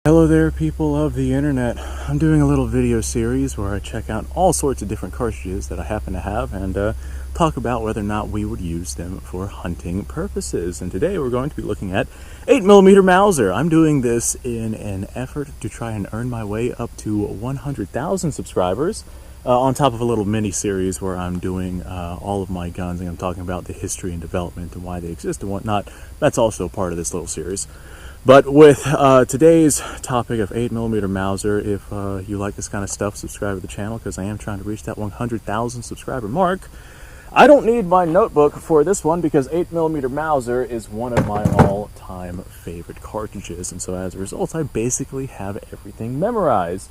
Hello there, people of the internet. I'm doing a little video series where I check out all sorts of different cartridges that I happen to have and talk about whether or not we would use them for hunting purposes. And today we're going to be looking at 8mm Mauser. I'm doing this in an effort to try and earn my way up to 100,000 subscribers, on top of a little mini series where I'm doing all of my guns, and I'm talking about the history and development and why they exist and whatnot. That's also part of this little series. But with today's topic of 8mm Mauser, if you like this kind of stuff, subscribe to the channel because I am trying to reach that 100,000 subscriber mark. I don't need my notebook for this one because 8mm Mauser is one of my all-time favorite cartridges, and so as a result I basically have everything memorized.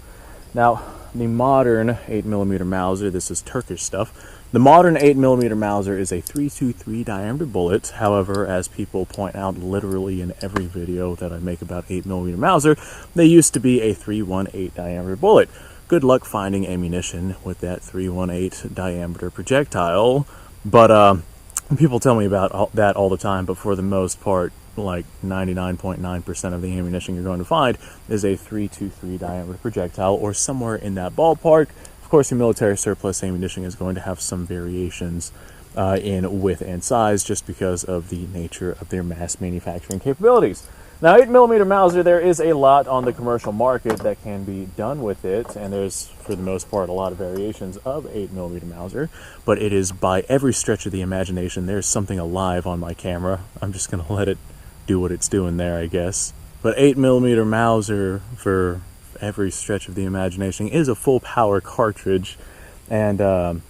Now, the modern 8mm Mauser, this is Turkish stuff. The modern 8mm Mauser is a .323 diameter bullet. However, as people point out literally in every video that I make about 8mm Mauser, they used to be a .318 diameter bullet. Good luck finding ammunition with that .318 diameter projectile. But people tell me about that all the time, but for the most part, like 99.9% of the ammunition you're going to find is a .323 diameter projectile or somewhere in that ballpark. Of course, your military surplus ammunition is going to have some variations in width and size just because of the nature of their mass manufacturing capabilities. Now, 8mm Mauser, there is a lot on the commercial market that can be done with it, and there's, for the most part, a lot of variations of 8mm Mauser, but it is, by every stretch of the imagination, there's something alive on my camera. I'm just going to let it do what it's doing there, I guess. But 8mm Mauser, for every stretch of the imagination, is a full power cartridge, and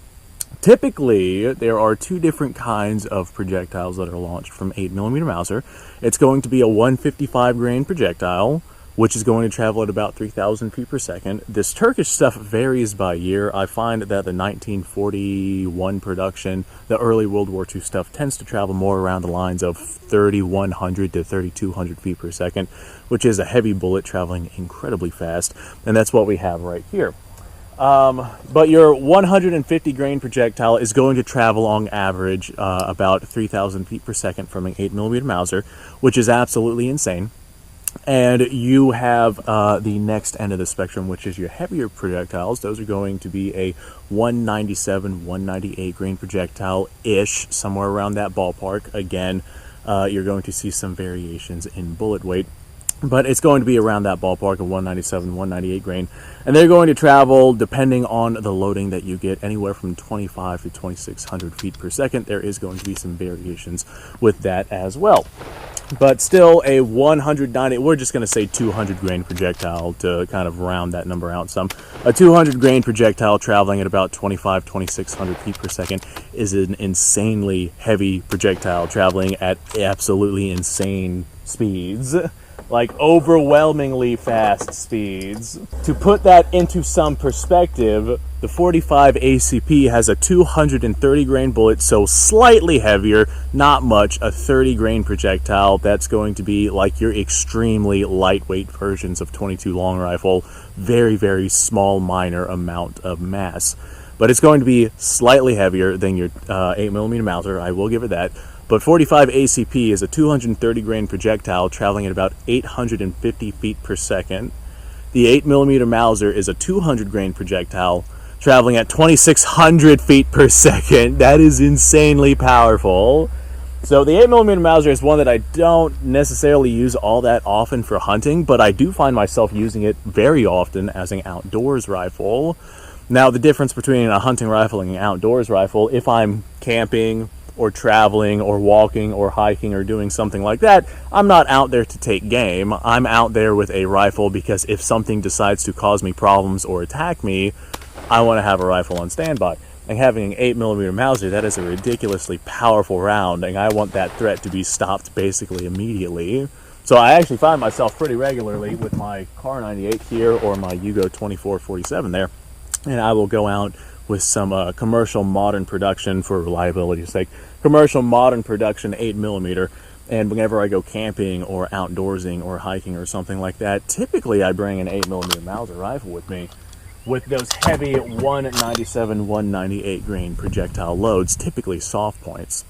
typically there are two different kinds of projectiles that are launched from 8mm Mauser. It's going to be a 155 grain projectile, which is going to travel at about 3,000 feet per second. This Turkish stuff varies by year. I find that the 1941 production, the early World War II stuff, tends to travel more around the lines of 3,100 to 3,200 feet per second, which is a heavy bullet traveling incredibly fast, and that's what we have right here. But your 150 grain projectile is going to travel on average about 3,000 feet per second from an 8mm Mauser, which is absolutely insane. And you have the next end of the spectrum, which is your heavier projectiles. Those are going to be a 197, 198 grain projectile-ish, somewhere around that ballpark. Again, you're going to see some variations in bullet weight, but it's going to be around that ballpark of 197, 198 grain. And they're going to travel, depending on the loading that you get, anywhere from 25 to 2,600 feet per second. There is going to be some variations with that as well. But still, a 190, we're just going to say 200 grain projectile to kind of round that number out some. A 200 grain projectile traveling at about 25, 2,600 feet per second is an insanely heavy projectile traveling at absolutely insane speeds. Like overwhelmingly fast speeds. To put that into some perspective, the 45 ACP has a 230 grain bullet, so slightly heavier, not much, a 30 grain projectile. That's going to be like your extremely lightweight versions of 22 long rifle, very, very small, minor amount of mass. But it's going to be slightly heavier than your 8mm Mauser, I will give it that. But 45 ACP is a 230 grain projectile traveling at about 850 feet per second. The 8mm Mauser is a 200 grain projectile traveling at 2,600 feet per second. That is insanely powerful. So the 8mm Mauser is one that I don't necessarily use all that often for hunting, but I do find myself using it very often as an outdoors rifle. Now, the difference between a hunting rifle and an outdoors rifle, if I'm camping or traveling or walking or hiking or doing something like that, I'm not out there to take game. I'm out there with a rifle because if something decides to cause me problems or attack me, I want to have a rifle on standby. And having an 8mm Mauser, that is a ridiculously powerful round, and I want that threat to be stopped basically immediately. So I actually find myself pretty regularly with my Car 98 here or my Yugo 2447 there, and I will go out with some commercial modern production, for reliability's sake, commercial modern production 8mm, and whenever I go camping or outdoorsing or hiking or something like that, typically I bring an 8mm Mauser rifle with me with those heavy 197, 198 grain projectile loads, typically soft points.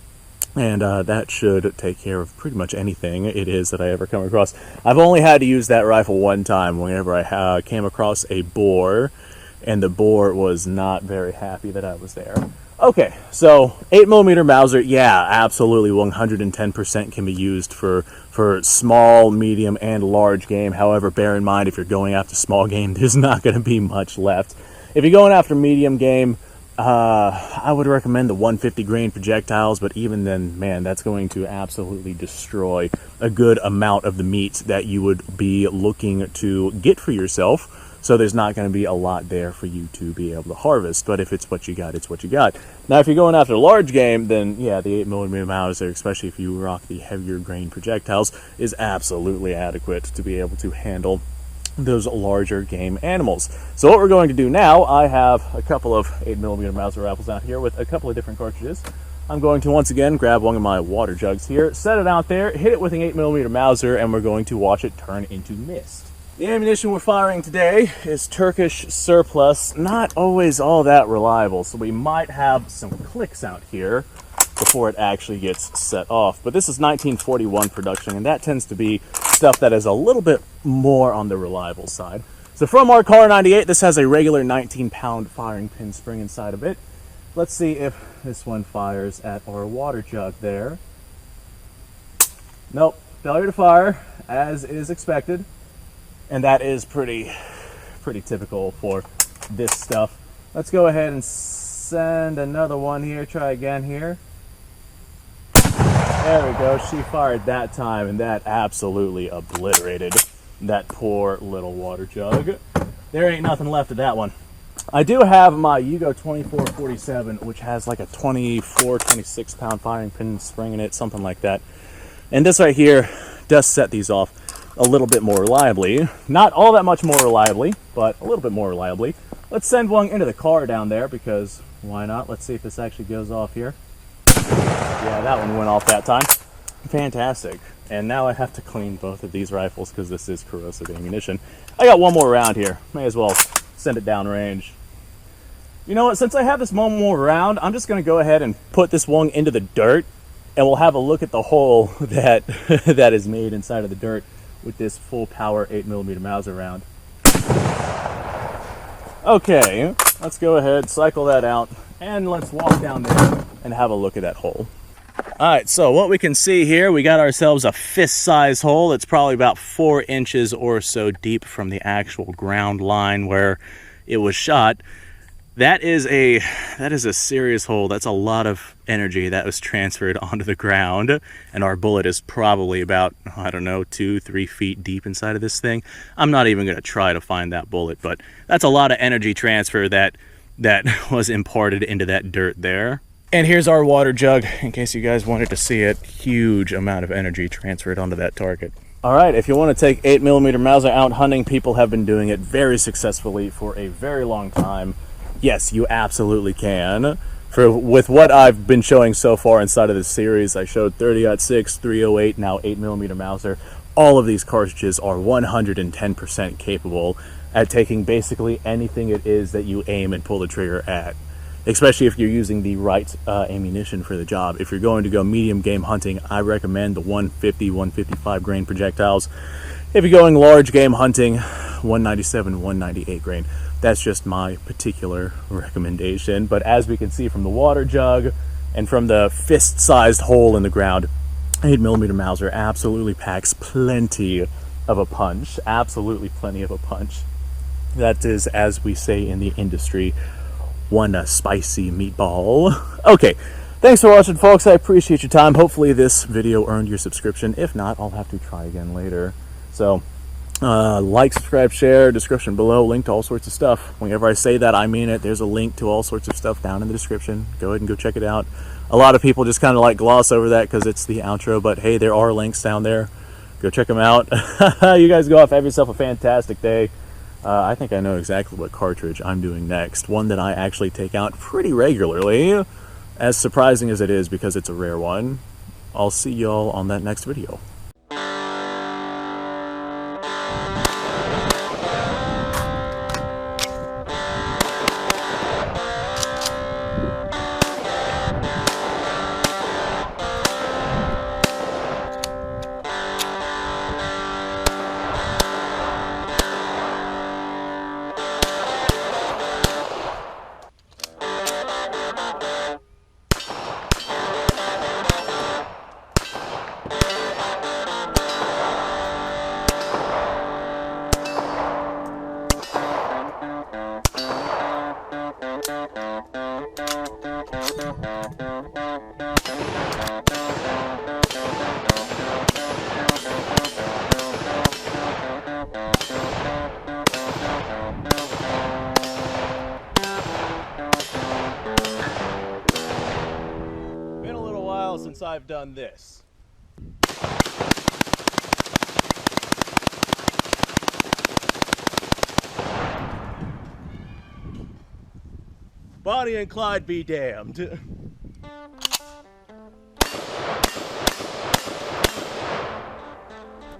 And that should take care of pretty much anything it is that I ever come across. I've only had to use that rifle one time whenever I came across a boar, and the boar was not very happy that I was there. Okay, so 8mm Mauser, yeah, absolutely 110% can be used for small, medium, and large game. However, bear in mind, if you're going after small game, there's not going to be much left. If you're going after medium game, I would recommend the 150 grain projectiles, but even then, man, that's going to absolutely destroy a good amount of the meat that you would be looking to get for yourself. So there's not going to be a lot there for you to be able to harvest. But if it's what you got, it's what you got. Now, if you're going after large game, then yeah, the 8mm Mauser, especially if you rock the heavier grain projectiles, is absolutely adequate to be able to handle those larger game animals. So what we're going to do now, I have a couple of 8mm Mauser rifles out here with a couple of different cartridges. I'm going to once again grab one of my water jugs here, set it out there, hit it with an 8mm Mauser, and we're going to watch it turn into mist. The ammunition we're firing today is Turkish surplus, not always all that reliable, so we might have some clicks out here before it actually gets set off. But this is 1941 production, and that tends to be stuff that is a little bit more on the reliable side. So from our Car 98, this has a regular 19-pound firing pin spring inside of it. Let's see if this one fires at our water jug there. Nope, failure to fire, as is expected. And that is pretty typical for this stuff. Let's go ahead and send another one here. Try again here. There we go. She fired that time, and that absolutely obliterated that poor little water jug. There ain't nothing left of that one. I do have my Yugo 2447, which has like a 24, 26 pound firing pin spring in it, something like that. And this right here does set these off a little bit more reliably. Not all that much more reliably, but a little bit more reliably. Let's send one into the car down there, because why not? Let's see if this actually goes off here. Yeah, that one went off that time. Fantastic. And now I have to clean both of these rifles because this is corrosive ammunition. I got one more round here. May as well send it down range. You know what? Since I have this one more round, I'm just going to go ahead and put this one into the dirt, and we'll have a look at the hole that that is made inside of the dirt with this full power 8mm Mauser round. Okay, let's go ahead, cycle that out, and let's walk down there and have a look at that hole. Alright, so what we can see here, we got ourselves a fist-size hole. It's probably about 4 inches or so deep from the actual ground line where it was shot. That is a serious hole. That's a lot of energy that was transferred onto the ground, and our bullet is probably about, I don't know, 2-3 feet deep inside of this thing. I'm not even going to try to find that bullet, but that's a lot of energy transfer that was imparted into that dirt there. And here's our water jug, in case you guys wanted to see it. Huge amount of energy transferred onto that target. Alright, if you want to take 8mm Mauser out hunting, people have been doing it very successfully for a very long time. Yes, you absolutely can. With what I've been showing so far inside of this series, I showed 30-06, 308, now 8mm Mauser. All of these cartridges are 110% capable at taking basically anything it is that you aim and pull the trigger at. Especially if you're using the right ammunition for the job. If you're going to go medium game hunting, I recommend the 150, 155 grain projectiles. If you're going large game hunting, 197, 198 grain. That's just my particular recommendation. But as we can see from the water jug and from the fist-sized hole in the ground, 8mm Mauser absolutely packs plenty of a punch. Absolutely plenty of a punch. That is, as we say in the industry, one spicy meatball. Okay, thanks for watching, folks. I appreciate your time. Hopefully this video earned your subscription. If not, I'll have to try again later. So, like, subscribe, share, description below, link to all sorts of stuff. Whenever I say that, I mean it. There's a link to all sorts of stuff down in the description. Go ahead and go check it out. A lot of people just kind of like gloss over that because it's the outro, but hey, there are links down there. Go check them out. You guys go off, have yourself a fantastic day. I think I know exactly what cartridge I'm doing next. One that I actually take out pretty regularly. As surprising as it is because it's a rare one. I'll see y'all on that next video. I've done this. Bonnie and Clyde be damned.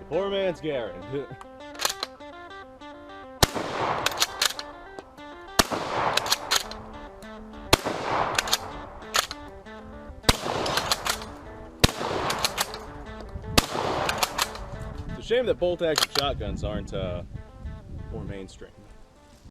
Poor man's Garrett. It's a shame that bolt-action shotguns aren't more mainstream.